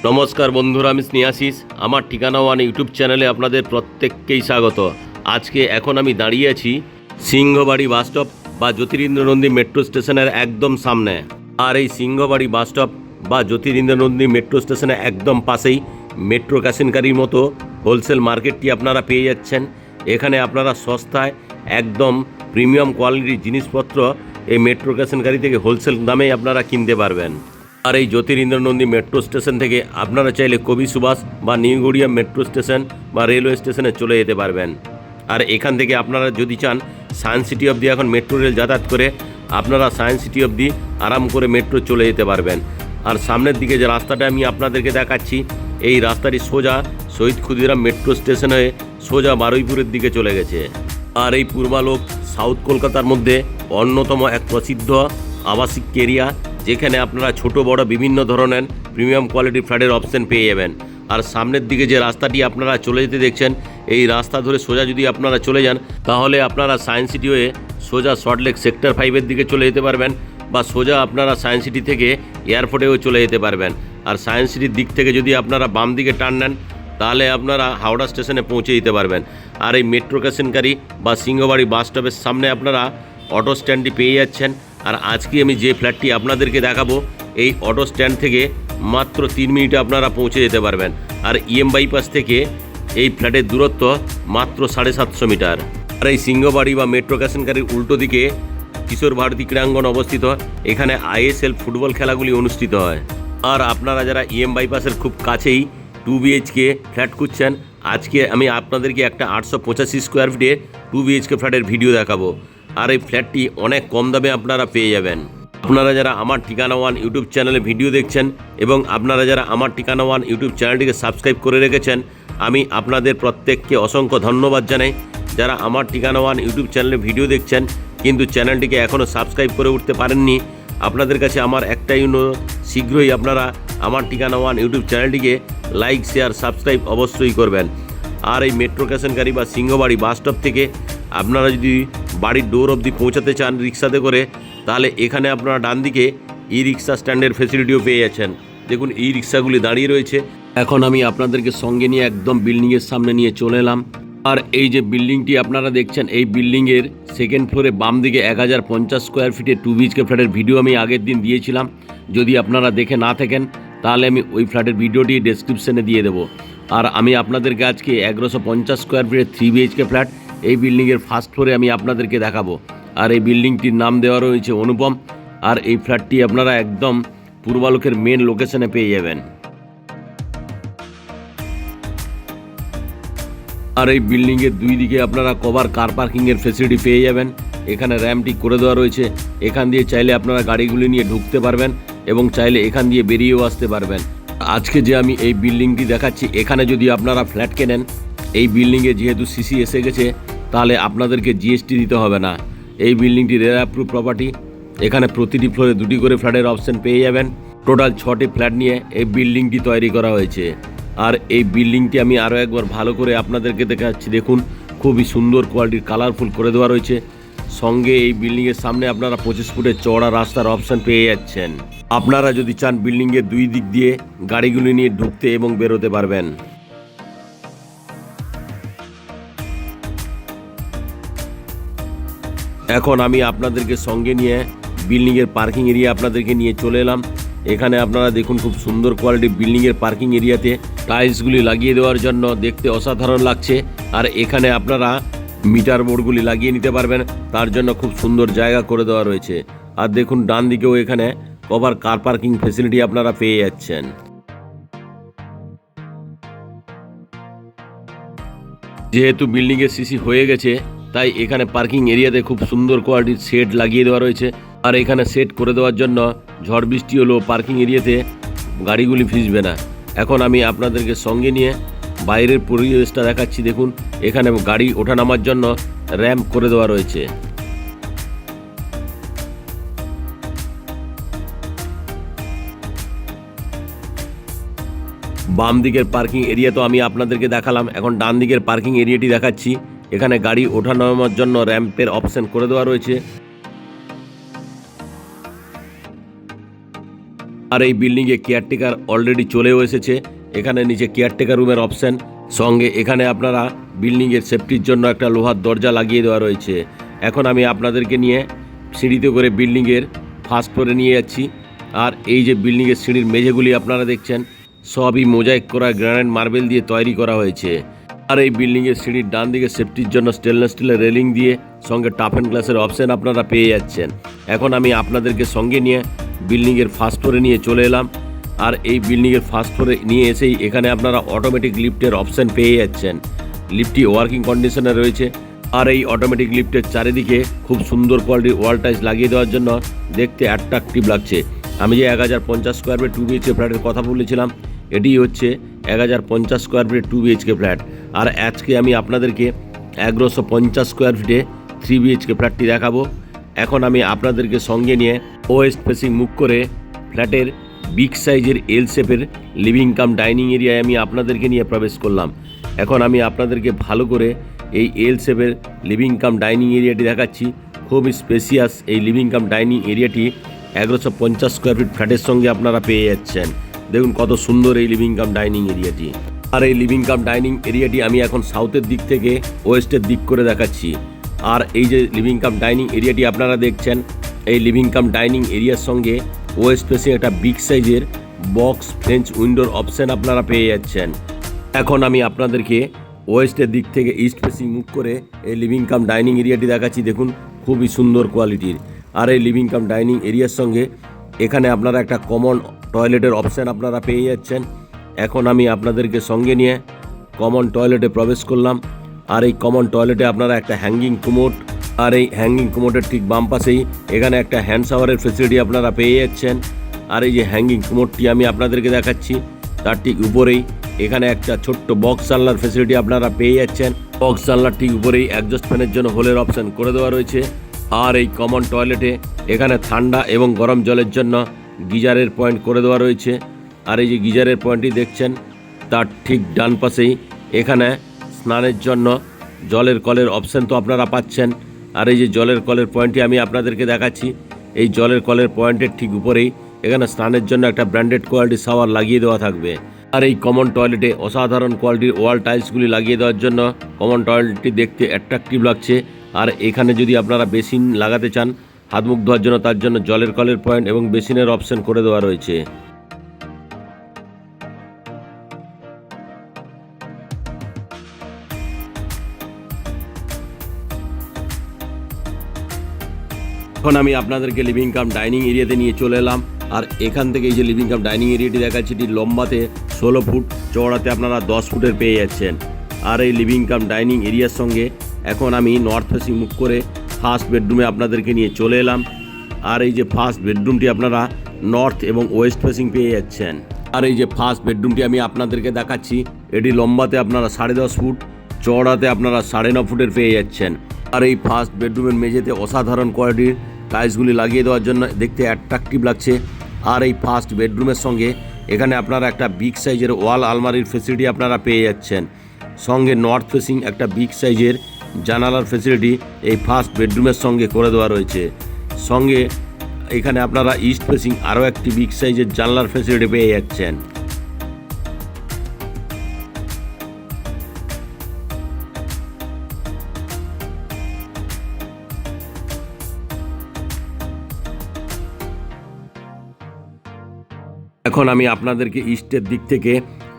নমস্কার বন্ধুরা, আমি স্নেহাশিস। আমার ঠিকানা ওয়ান ইউটিউব চ্যানেলে আপনাদের প্রত্যেককেই স্বাগত। আজকে এখন আমি দাঁড়িয়ে আছি সিংহবাড়ি বাসস্টপ বা জ্যোতিরিন্দ্রনন্দী মেট্রো স্টেশনের একদম সামনে। আর এই সিংহবাড়ি বাসস্টপ বা জ্যোতিরিন্দ্রনন্দী মেট্রো স্টেশনের একদম পাশেই মেট্রো ক্যাশনকারির মতো হোলসেল মার্কেটটি আপনারা পেয়ে যাচ্ছেন। এখানে আপনারা সস্তায় একদম প্রিমিয়াম কোয়ালিটির জিনিসপত্র এই মেট্রো ক্যাশনকারি থেকে হোলসেল দামেই আপনারা কিনতে পারবেন। আর এই জ্যোতিরিন্দ্রনন্দী মেট্রো স্টেশন থেকে আপনারা চাইলে কবি সুভাষ বা নিউ গড়িয়া মেট্রো স্টেশন বা রেলওয়ে স্টেশনে চলে যেতে পারবেন। আর এখান থেকে আপনারা যদি চান সায়েন্স সিটি অবধি এখন মেট্রো রেল যাতায়াত করে আপনারা সায়েন্স সিটি অবধি আরাম করে মেট্রো চলে যেতে পারবেন। আর সামনের দিকে যে রাস্তাটা আমি আপনাদেরকে দেখাচ্ছি, এই রাস্তাটি সোজা শহীদ ক্ষুদিরাম মেট্রো স্টেশন হয়ে সোজা বারুইপুরের দিকে চলে গেছে। আর এই পূর্বালোক সাউথ কলকাতার মধ্যে অন্যতম এক প্রসিদ্ধ আবাসিক এরিয়া, যেখানে আপনারা ছোট বড় বিভিন্ন ধরনের প্রিমিয়াম কোয়ালিটির ফ্ল্যাটের অপশন পেয়ে যাবেন। আর সামনের দিকে যে রাস্তাটি আপনারা চলে যেতে দেখছেন, এই রাস্তা ধরে সোজা যদি আপনারা চলে যান তাহলে আপনারা সায়েন্স সিটি হয়ে সোজা সল্টলেক সেক্টর 5-এর দিকে চলে যেতে পারবেন, বা সোজা আপনারা সায়েন্স সিটি থেকে এয়ারপোর্টেও চলে যেতে পারবেন। আর সায়েন্স সিটির দিক থেকে যদি আপনারা বাম দিকে টার্ন নেন তাহলে আপনারা হাওড়া স্টেশনে পৌঁছে যেতে পারবেন। আর এই মেট্রো ক্যাশনকারি বা সিংহবাড়ি বাস স্টপের সামনে আপনারা অটো স্ট্যান্ডটি পেয়ে যাচ্ছেন। আর আজকে আমি যে ফ্ল্যাটটি আপনাদেরকে দেখাবো, এই অটো স্ট্যান্ড থেকে মাত্র 3 মিনিটে আপনারা পৌঁছে যেতে পারবেন। আর ইএম বাইপাস থেকে এই ফ্ল্যাটের দূরত্ব মাত্র 750 মিটার। আর এই সিংহবাড়ি বা মেট্রো ক্যাশনকারির উল্টো দিকে কিশোর ভারতী ক্রীড়াঙ্গন অবস্থিত। এখানে ISL ফুটবল খেলাগুলি অনুষ্ঠিত হয়। আর আপনারা যারা ইএম বাইপাসের খুব কাছেই 2 BHK ফ্ল্যাট খুঁজছেন, আজকে আমি আপনাদেরকে একটা 885 স্কোয়ার ফিটে 2 BHK ফ্ল্যাটের ভিডিও দেখাবো। আর এই ফ্ল্যাটটি অনেক কম দামে আপনারা পেয়ে যাবেন। আপনারা যারা আমার ঠিকানা ওয়ান ইউটিউব চ্যানেলে ভিডিও দেখছেন এবং আপনারা যারা আমার ঠিকানা ওয়ান ইউটিউব চ্যানেলটিকে সাবস্ক্রাইব করে রেখেছেন, আমি আপনাদের প্রত্যেককে অসংখ্য ধন্যবাদ জানাই। যারা আমার ঠিকানা ওয়ান ইউটিউব চ্যানেলে ভিডিও দেখছেন কিন্তু চ্যানেলটিকে এখনও সাবস্ক্রাইব করে উঠতে পারেননি, আপনাদের কাছে আমার একটাই অনুরোধ, শীঘ্রই আপনারা আমার ঠিকানা ওয়ান ইউটিউব চ্যানেলটিকে লাইক শেয়ার সাবস্ক্রাইব অবশ্যই করবেন। আর এই মেট্রো ক্যাশনকারি বা সিংহবাড়ি বাস স্টপ থেকে আপনারা যদি বাড়ির ডোর অবধি পৌঁছাতে চান রিক্সাতে করে, তাহলে এখানে আপনারা ডান দিকে ই রিক্সা স্ট্যান্ডের ফেসিলিটিও পেয়ে যাচ্ছেন। দেখুন ই রিক্সাগুলি দাঁড়িয়ে রয়েছে। এখন আমি আপনাদেরকে সঙ্গে নিয়ে একদম বিল্ডিংয়ের সামনে নিয়ে চলে এলাম। আর এই যে বিল্ডিংটি আপনারা দেখছেন, এই বিল্ডিংয়ের সেকেন্ড ফ্লোরে বাম দিকে 1050 স্কোয়ার ফিটে 2 BHK ফ্ল্যাটের ভিডিও আমি আগের দিন দিয়েছিলাম। যদি আপনারা দেখে না থাকেন তাহলে আমি ওই ফ্ল্যাটের ভিডিওটি ডেসক্রিপশনে দিয়ে দেবো। আর আমি আপনাদেরকে আজকে 1150 স্কোয়ার ফিটের 3 BHK ফ্ল্যাট এই বিল্ডিংয়ের ফার্স্ট ফ্লোরে আমি আপনাদেরকে দেখাবো। আর এই বিল্ডিংটির নাম দেওয়া রয়েছে অনুপম। আর এই ফ্ল্যাটটি আপনারা একদম পূর্বালোকের মেন লোকেশনে পেয়ে যাবেন। আর এই বিল্ডিংয়ের দুই দিকে আপনারা কভার কার পার্কিংয়ের ফেসিলিটি পেয়ে যাবেন। এখানে র্যাম্পটি করে দেওয়া রয়েছে, এখান দিয়ে চাইলে আপনারা গাড়িগুলি নিয়ে ঢুকতে পারবেন এবং চাইলে এখান দিয়ে বেরিয়েও আসতে পারবেন। আজকে যে আমি এই বিল্ডিংটি দেখাচ্ছি, এখানে যদি আপনারা ফ্ল্যাট কেনেন, এই বিল্ডিংয়ে যেহেতু সিসি এসে গেছে তাহলে আপনাদেরকে GST দিতে হবে না। এই বিল্ডিংটি রেরা অ্যাপ্রুভ প্রপার্টি। এখানে প্রতিটি ফ্লোরে 2টি করে ফ্ল্যাটের অপশন পেয়ে যাবেন। টোটাল 6টি ফ্ল্যাট নিয়ে এই বিল্ডিংটি তৈরি করা হয়েছে। আর এই বিল্ডিংটি আমি আরও একবার ভালো করে আপনাদেরকে দেখাচ্ছি। দেখুন খুবই সুন্দর কোয়ালিটির কালারফুল করে দেওয়া রয়েছে। সঙ্গে এই বিল্ডিংয়ের সামনে আপনারা 25 ফুটের চওড়া রাস্তার অপশন পেয়ে যাচ্ছেন। আপনারা যদি চান বিল্ডিংয়ের দুই দিক দিয়ে গাড়িগুলি নিয়ে ঢুকতে এবং বেরোতে পারবেন। এখন আমি আপনাদেরকে সঙ্গে নিয়ে বিল্ডিংয়ের পার্কিং এরিয়া আপনাদেরকে নিয়ে চলে এলাম। এখানে আপনারা দেখুন খুব সুন্দর কোয়ালিটির বিল্ডিংয়ের পার্কিং এরিয়াতে টাইলসগুলি লাগিয়ে দেওয়ার জন্য দেখতে অসাধারণ লাগছে। আর এখানে আপনারা মিটার বোর্ডগুলি লাগিয়ে নিতে পারবেন, তার জন্য খুব সুন্দর জায়গা করে দেওয়া রয়েছে। আর দেখুন ডান দিকেও এখানে কভার কার পার্কিং ফেসিলিটি আপনারা পেয়ে যাচ্ছেন। যেহেতু বিল্ডিংয়ের সিসি হয়ে গেছে তাই এখানে পার্কিং এরিয়াতে খুব সুন্দর কোয়ালিটির শেড লাগিয়ে দেওয়া রয়েছে। আর এখানে সেট করে দেওয়ার জন্য ঝড় বৃষ্টি হলেও পার্কিং এরিয়াতে গাড়িগুলি ভিজবে না। এখন আমি আপনাদেরকে সঙ্গে নিয়ে বাইরের পরিবেশটা দেখাচ্ছি। দেখুন এখানে গাড়ি ওঠানামার জন্য র্যাম্প করে দেওয়া রয়েছে। বাম দিকের পার্কিং এরিয়া তো আমি আপনাদেরকে দেখালাম, এখন ডান দিকের পার্কিং এরিয়াটি দেখাচ্ছি। এখানে গাড়ি ওঠানামার জন্য র্যাম্পের অপশন করে দেওয়া রয়েছে। আর এই বিল্ডিংয়ে কেয়ারটেকার অলরেডি চলেও এসেছে। এখানে নিচে কেয়ারটেকার রুমের অপশান, সঙ্গে এখানে আপনারা বিল্ডিংয়ের সেফটির জন্য একটা লোহার দরজা লাগিয়ে দেওয়া রয়েছে। এখন আমি আপনাদেরকে নিয়ে সিঁড়িতে করে বিল্ডিংয়ের ফার্স্ট ফ্লোরে নিয়ে যাচ্ছি। আর এই যে বিল্ডিংয়ের সিঁড়ির মেঝেগুলি আপনারা দেখছেন, সবই মোজাইক করা গ্রানাইট মার্বেল দিয়ে তৈরি করা হয়েছে। আর এই বিল্ডিংয়ের সিঁড়ির ডান দিকে সেফটির জন্য স্টেনলেস স্টিলের রেলিং দিয়ে সঙ্গে টাফ অ্যান্ড গ্লাসের অপশান আপনারা পেয়ে যাচ্ছেন। এখন আমি আপনাদেরকে সঙ্গে নিয়ে বিল্ডিংয়ের ফার্স্ট ফ্লোরে নিয়ে চলে এলাম। আর এই বিল্ডিংয়ের ফার্স্ট ফ্লোরে নিয়ে এসেই এখানে আপনারা অটোমেটিক লিফটের অপশান পেয়ে যাচ্ছেন। লিফটটি ওয়ার্কিং কন্ডিশনে রয়েছে। আর এই অটোমেটিক লিফটের চারিদিকে খুব সুন্দর কোয়ালিটির ওয়াল টাইলস লাগিয়ে দেওয়ার জন্য দেখতে অ্যাট্রাকটিভ লাগছে। আমি যে 1050 স্কোয়ার ফিট 2 BHK ফ্ল্যাটের কথা বলেছিলাম, এটি হচ্ছে 1050 স্কোয়ার ফিটের 2 BHK ফ্ল্যাট। আর আজকে আমি আপনাদেরকে 1150 স্কোয়ার ফিটে 3 BHK ফ্ল্যাটটি দেখাবো। এখন আমি আপনাদেরকে সঙ্গে নিয়ে ওয়েস্ট ফেসিং মুখ করে ফ্ল্যাটের বিগ সাইজের এল শেপের লিভিং কাম ডাইনিং এরিয়ায় আমি আপনাদেরকে নিয়ে প্রবেশ করলাম। এখন আমি আপনাদেরকে ভালো করে এই এল শেপের লিভিং কাম ডাইনিং এরিয়াটি দেখাচ্ছি। খুব স্পেসিয়াস এই লিভিং কাম ডাইনিং এরিয়াটি 1150 স্কোয়ার ফিট ফ্ল্যাটের সঙ্গে আপনারা পেয়ে যাচ্ছেন। দেখুন কত সুন্দর এই লিভিং কাম ডাইনিং এরিয়াটি। আর এই লিভিং কাম ডাইনিং এরিয়াটি আমি এখন সাউথের দিক থেকে ওয়েস্টের দিক করে দেখাচ্ছি। আর এই যে লিভিং কাম ডাইনিং এরিয়াটি আপনারা দেখছেন, এই লিভিং কাম ডাইনিং এরিয়ার সঙ্গে ওয়েস্ট ফেসিং একটা বিগ সাইজের বক্স ফ্রেঞ্চ উইন্ডোর অপশান আপনারা পেয়ে যাচ্ছেন। এখন আমি আপনাদেরকে ওয়েস্টের দিক থেকে ইস্ট ফেসিং মুখ করে এই লিভিং কাম ডাইনিং এরিয়াটি দেখাচ্ছি। দেখুন খুবই সুন্দর কোয়ালিটির। আর এই লিভিং কাম ডাইনিং এরিয়ার সঙ্গে এখানে আপনারা একটা কমন টয়লেটের অপশান আপনারা পেয়ে যাচ্ছেন। এখন আমি আপনাদেরকে সঙ্গে নিয়ে কমন টয়লেটে প্রবেশ করলাম। আর এই কমন টয়লেটে আপনারা একটা হ্যাঙ্গিং কুমোড, আর এই হ্যাঙ্গিং কুমোডের ঠিক বাম পাশেই এখানে একটা হ্যান্ড শাওয়ারের ফেসিলিটি আপনারা পেয়ে যাচ্ছেন। আর এই যে হ্যাঙ্গিং কুমোডটি আমি আপনাদেরকে দেখাচ্ছি, তার ঠিক উপরেই এখানে একটা ছোট্ট বক্স জানলার ফেসিলিটি আপনারা পেয়ে যাচ্ছেন। বক্স জানলার ঠিক উপরেই অ্যাডজাস্ট ফ্যানের জন্য হোলের অপশান করে দেওয়া রয়েছে। আর এই কমন টয়লেটে এখানে ঠান্ডা এবং গরম জলের জন্য গিজারের পয়েন্ট করে দেওয়া রয়েছে। আর এই যে গিজারের পয়েন্টটি দেখছেন, তার ঠিক ডান পাশেই এখানে স্নানের জন্য জলের কলের অপশান তো আপনারা পাচ্ছেন। আর এই যে জলের কলের পয়েন্টটি আমি আপনাদেরকে দেখাচ্ছি, এই জলের কলের পয়েন্টের ঠিক উপরেই এখানে স্নানের জন্য একটা ব্র্যান্ডেড কোয়ালিটির শাওয়ার লাগিয়ে দেওয়া থাকবে। আর এই কমন টয়লেটে অসাধারণ কোয়ালিটির ওয়াল টাইলসগুলি লাগিয়ে দেওয়ার জন্য কমন টয়লেটটি দেখতে অ্যাট্রাকটিভ লাগছে। আর এখানে যদি আপনারা বেসিন লাগাতে চান হাত মুখ ধোয়ার জন্য, তার জন্য জলের কলের পয়েন্ট এবং বেসিনের অপশান করে দেওয়া রয়েছে। এখন আমি আপনাদেরকে লিভিং কাম ডাইনিং এরিয়াতে নিয়ে চলে এলাম। আর এখান থেকে এই যে লিভিং কাম ডাইনিং এরিয়াটি দেখাচ্ছি, এটি লম্বাতে 16 ফুট, চওড়াতে আপনারা 10 ফুটের পেয়ে যাচ্ছেন। আর এই লিভিং কাম ডাইনিং এরিয়ার সঙ্গে এখন আমি নর্থ ফেসিং মুখ করে ফার্স্ট বেডরুমে আপনাদেরকে নিয়ে চলে এলাম। আর এই যে ফার্স্ট বেডরুমটি আপনারা নর্থ এবং ওয়েস্ট ফেসিং পেয়ে যাচ্ছেন। আর এই যে ফার্স্ট বেডরুমটি আমি আপনাদেরকে দেখাচ্ছি, এটি লম্বাতে আপনারা 10.5 ফুট, চওড়াতে আপনারা 9.5 ফুটের পেয়ে যাচ্ছেন। আর এই ফার্স্ট বেডরুমের মেঝেতে অসাধারণ কোয়ালিটির টাইলসগুলি লাগিয়ে দেওয়ার জন্য দেখতে অ্যাট্রাকটিভ লাগছে। আর এই ফার্স্ট বেডরুমের সঙ্গে এখানে আপনারা একটা বিগ সাইজের ওয়াল আলমারির ফেসিলিটি আপনারা পেয়ে যাচ্ছেন। সঙ্গে নর্থ ফেসিং একটা বিগ সাইজের জানালার ফেসিলিটি এই ফার্স্ট বেডরুমের সঙ্গে করে দেওয়া রয়েছে। সঙ্গে এখানে আপনারা ইস্ট ফেসিং আরও একটি বিগ সাইজের জানলার ফেসিলিটি পেয়ে যাচ্ছেন। এখন আমি আপনাদেরকে ইস্টের দিক থেকে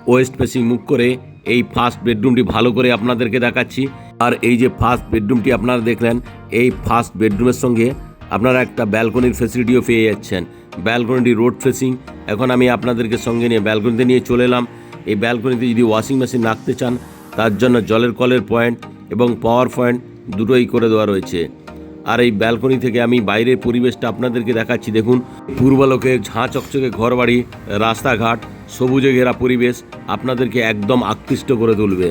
ওয়েস্ট ফেসিং মুখ করে এই ফার্স্ট বেডরুমটি ভালো করে আপনাদেরকে দেখাচ্ছি। আর এই যে ফার্স্ট বেডরুমটি আপনারা দেখলেন, এই ফার্স্ট বেডরুমের সঙ্গে আপনারা একটা ব্যালকনির ফেসিলিটিও পেয়ে যাচ্ছেন। ব্যালকনিটি রোড ফেসিং। এখন আমি আপনাদেরকে সঙ্গে নিয়ে ব্যালকনিতে নিয়ে চলে এলাম। এই ব্যালকনিতে যদি ওয়াশিং মেশিন রাখতে চান, তার জন্য জলের কলের পয়েন্ট এবং পাওয়ার পয়েন্ট দুটোই করে দেওয়া রয়েছে। আর এই ব্যালকনি থেকে আমি বাইরের পরিবেশটা আপনাদেরকে দেখাচ্ছি। দেখুন পূর্বালোকে ঝাঁ চকচকে ঘরবাড়ি, রাস্তাঘাট, সবুজে ঘেরা পরিবেশ আপনাদেরকে একদম আকৃষ্ট করে তুলবে।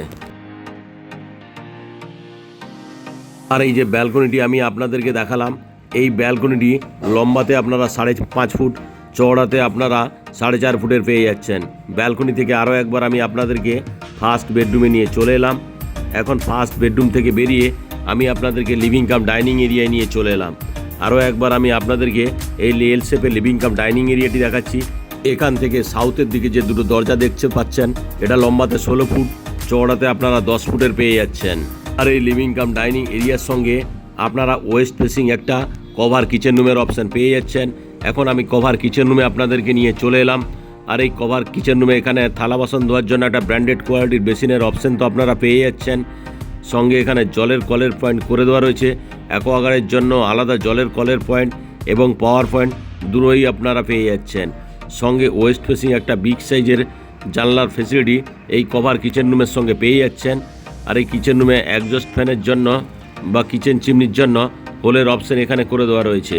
আর এই যে ব্যালকনিটি আমি আপনাদেরকে দেখালাম, এই ব্যালকনিটি লম্বাতে আপনারা 5.5 ফুট, চওড়াতে আপনারা 4.5 ফুটের পেয়ে যাচ্ছেন। ব্যালকনি থেকে আরও একবার আমি আপনাদেরকে ফার্স্ট বেডরুমে নিয়ে চলে এলাম। এখন ফার্স্ট বেডরুম থেকে বেরিয়ে আমি আপনাদেরকে লিভিং কাম ডাইনিং এরিয়ায় নিয়ে চলে এলাম। আরও একবার আমি আপনাদেরকে এই এল শেপের লিভিং কাম ডাইনিং এরিয়াটি দেখাচ্ছি। এখান থেকে সাউথের দিকে যে দুটো দরজা দেখতে পাচ্ছেন, এটা লম্বাতে 16 ফুট, চওড়াতে আপনারা 10 ফুটের পেয়ে যাচ্ছেন। আর এই লিভিং কাম ডাইনিং এরিয়ার সঙ্গে আপনারা ওয়েস্ট ফেসিং একটা কভার কিচেন রুমের অপশান পেয়ে যাচ্ছেন। এখন আমি কভার কিচেন রুমে আপনাদেরকে নিয়ে চলে এলাম। আর এই কভার কিচেন রুমে এখানে থালা বাসন ধোয়ার জন্য একটা ব্র্যান্ডেড কোয়ালিটির বেসিনের অপশান তো আপনারা পেয়ে যাচ্ছেন। সঙ্গে এখানে জলের কলের পয়েন্ট করে দেওয়া রয়েছে। অ্যাকোয়াগার্ডের জন্য আলাদা জলের কলের পয়েন্ট এবং পাওয়ার পয়েন্ট দুটোই আপনারা পেয়ে যাচ্ছেন। সঙ্গে ওয়েস্ট ফেসিং একটা বিগ সাইজের জানলার ফেসিলিটি এই কভার কিচেন রুমের সঙ্গে পেয়ে যাচ্ছেন। আর এই কিচেন রুমে একজস্ট ফ্যানের জন্য বা কিচেন চিমনির জন্য হোলের অপশান এখানে করে দেওয়া রয়েছে।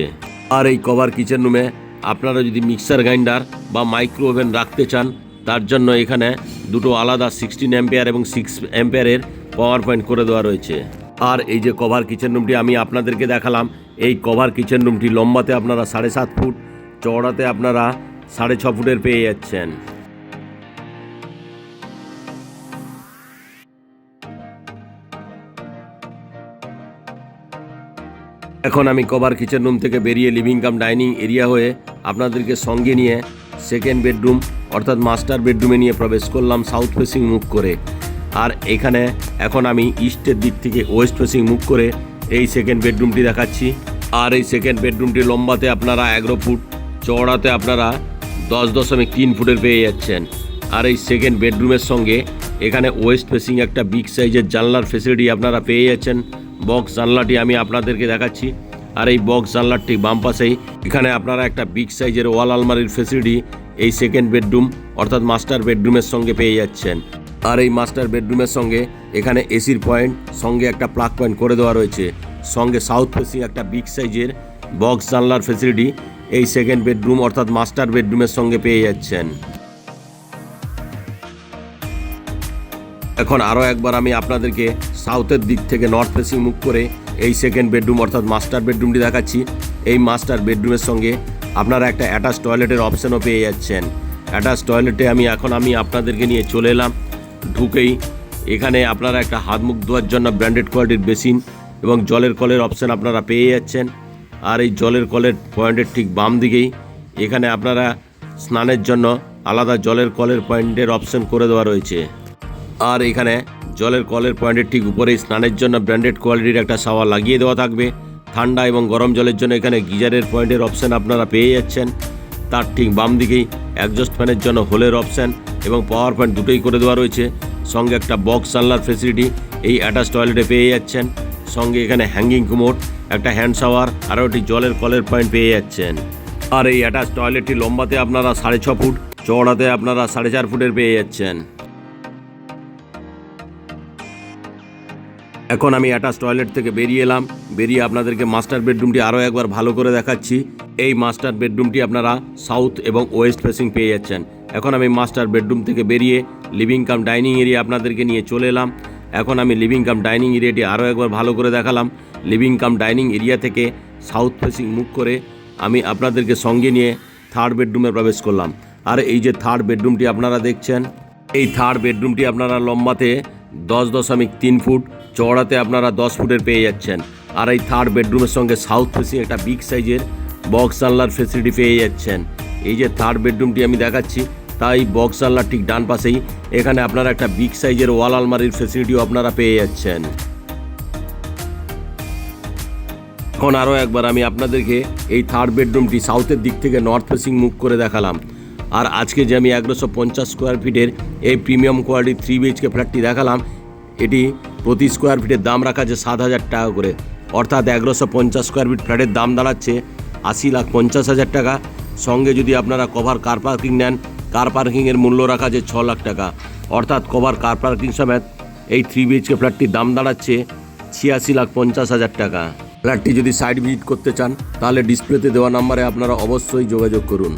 আর এই কভার কিচেন রুমে আপনারা যদি মিক্সার গ্রাইন্ডার বা মাইক্রো ওভেন রাখতে চান, তার জন্য এখানে দুটো আলাদা 16 অ্যাম্পিয়ার এবং 6 অ্যাম্পিয়ারের পাওয়ার পয়েন্ট করে দেওয়া রয়েছে। আর এই যে কভার কিচেন রুমটি আমি আপনাদেরকে দেখালাম, এই কভার কিচেন রুমটি লম্বাতে আপনারা 7.5 ফুট, চওড়াতে আপনারা 6.5 ফুটের পেয়ে যাচ্ছেন। এখন আমি কভার কিচেন রুম থেকে বেরিয়ে লিভিং কাম ডাইনিং এরিয়া হয়ে আপনাদেরকে সঙ্গে নিয়ে সেকেন্ড বেডরুম অর্থাৎ মাস্টার বেডরুমে নিয়ে প্রবেশ করলাম সাউথ ফেসিং মুখ করে। আর এখানে এখন আমি ইস্টের দিক থেকে ওয়েস্ট ফেসিং মুখ করে এই সেকেন্ড বেডরুমটি দেখাচ্ছি। আর এই সেকেন্ড বেডরুমটি লম্বাতে আপনারা 11 ফুট, চওড়াতে আপনারা 10.3 ফুটের পেয়ে যাচ্ছেন। আর এই সেকেন্ড বেডরুমের সঙ্গে এখানে ওয়েস্ট ফেসিং একটা বিগ সাইজের জানলার ফেসিলিটি আপনারা পেয়ে যাচ্ছেন। বক্স জানলাটি আমি আপনাদেরকে দেখাচ্ছি। আর এই বক্স জানলার ঠিক বাম পাশেই এখানে আপনারা একটা বিগ সাইজের ওয়াল আলমারির ফেসিলিটি এই সেকেন্ড বেডরুম অর্থাৎ মাস্টার বেডরুমের সঙ্গে পেয়ে যাচ্ছেন। আর এই মাস্টার বেডরুমের সঙ্গে এখানে এসির পয়েন্ট সঙ্গে একটা প্লাগ পয়েন্ট করে দেওয়া রয়েছে। সঙ্গে সাউথ ফেসিং একটা বিগ সাইজের বক্স জানলার ফেসিলিটি এই সেকেন্ড বেডরুম অর্থাৎ মাস্টার বেডরুমের সঙ্গে পেয়ে যাচ্ছেন। এখন আরও একবার আমি আপনাদেরকে সাউথের দিক থেকে নর্থ ফেসিং মুখ করে এই সেকেন্ড বেডরুম অর্থাৎ মাস্টার বেডরুমটি দেখাচ্ছি। এই মাস্টার বেডরুমের সঙ্গে আপনারা একটা অ্যাটাচ টয়লেটের অপশানও পেয়ে যাচ্ছেন। অ্যাটাচ টয়লেটে আমি আপনাদেরকে নিয়ে চলে এলাম। ঢুকেই এখানে আপনারা একটা হাত মুখ ধোয়ার জন্য ব্র্যান্ডেড কোয়ালিটির বেসিন এবং জলের কলের অপশান আপনারা পেয়ে যাচ্ছেন। আর এই জলের কলের পয়েন্টের ঠিক বাম দিকেই এখানে আপনারা স্নানের জন্য আলাদা জলের কলের পয়েন্টের অপশান করে দেওয়া রয়েছে। আর এখানে জলের কলের পয়েন্টের ঠিক উপরেই স্নানের জন্য ব্র্যান্ডেড কোয়ালিটির একটা শাওয়ার লাগিয়ে দেওয়া থাকবে। ঠান্ডা এবং গরম জলের জন্য এখানে গিজারের পয়েন্টের অপশান আপনারা পেয়ে যাচ্ছেন। তার ঠিক বাম দিকেই একজস্ট ফ্যানের জন্য হোলের অপশান এবং পাওয়ার পয়েন্ট দুটোই করে দেওয়া রয়েছে। সঙ্গে একটা বক্স জানলার ফেসিলিটি এই অ্যাটাচ টয়লেটে পেয়ে যাচ্ছেন। সঙ্গে এখানে হ্যাঙ্গিং কুমোড, একটা হ্যান্ড শাওয়ার আরও একটি জলের কলের পয়েন্ট পেয়ে যাচ্ছেন। আর এই অ্যাটাচ টয়লেটটি লম্বাতে আপনারা 6.5 ফুট, চওড়াতে আপনারা 4.5 ফুটের পেয়ে যাচ্ছেন। এখন আমি অ্যাটাচ টয়লেট থেকে বেরিয়ে এলাম। বেরিয়ে আপনাদেরকে মাস্টার বেডরুমটি আরও একবার ভালো করে দেখাচ্ছি। এই মাস্টার বেডরুমটি আপনারা সাউথ এবং ওয়েস্ট ফেসিং পেয়ে যাচ্ছেন। এখন আমি মাস্টার বেডরুম থেকে বেরিয়ে লিভিং কাম ডাইনিং এরিয়া আপনাদেরকে নিয়ে চলে এলাম। এখন আমি লিভিং কাম ডাইনিং এরিয়াটি আরও একবার ভালো করে দেখালাম। লিভিং কাম ডাইনিং এরিয়া থেকে সাউথ ফেসিং মুখ করে আমি আপনাদেরকে সঙ্গে নিয়ে থার্ড বেডরুমে প্রবেশ করলাম। আর এই যে থার্ড বেডরুমটি আপনারা দেখছেন, এই থার্ড বেডরুমটি আপনারা লম্বাতে 10.3 ফুট, চওড়াতে আপনারা 10 ফুটের পেয়ে যাচ্ছেন। আর এই থার্ড বেডরুমের সঙ্গে সাউথ ফেসিং একটা বিগ সাইজের বক্স জানলার ফেসিলিটি পেয়ে যাচ্ছেন। এই যে থার্ড বেডরুমটি আমি দেখাচ্ছি, তাই বক্স জানলার ঠিক ডান পাশেই এখানে আপনারা একটা বিগ সাইজের ওয়াল আলমারির ফেসিলিটিও আপনারা পেয়ে যাচ্ছেন। এখন আরও একবার আমি আপনাদেরকে এই থার্ড বেডরুমটি সাউথের দিক থেকে নর্থ ফেসিং মুখ করে দেখালাম। আর আজকে যে আমি 150 স্কোয়ার ফিটের এই প্রিমিয়াম কোয়ালিটির 3 BHK ফ্ল্যাটটি দেখালাম, এটি প্রতি স্কোয়ার ফিটের দাম রাখা আছে 7,000 টাকা করে। অর্থাৎ 150 স্কোয়ার ফিট ফ্ল্যাটের দাম দাঁড়াচ্ছে 80,50,000 টাকা। সঙ্গে যদি আপনারা কভার কার পার্কিং নেন, কার পার্কিংয়ের মূল্য রাখা আছে 6 লাখ টাকা। অর্থাৎ কভার কার পার্কিং সমেত এই 3 BHK ফ্ল্যাটটির দাম দাঁড়াচ্ছে 86,50,000 টাকা। ফ্ল্যাটটি যদি সাইট ভিজিট করতে চান তাহলে ডিসপ্লেতে দেওয়া নাম্বারে আপনারা অবশ্যই যোগাযোগ করুন।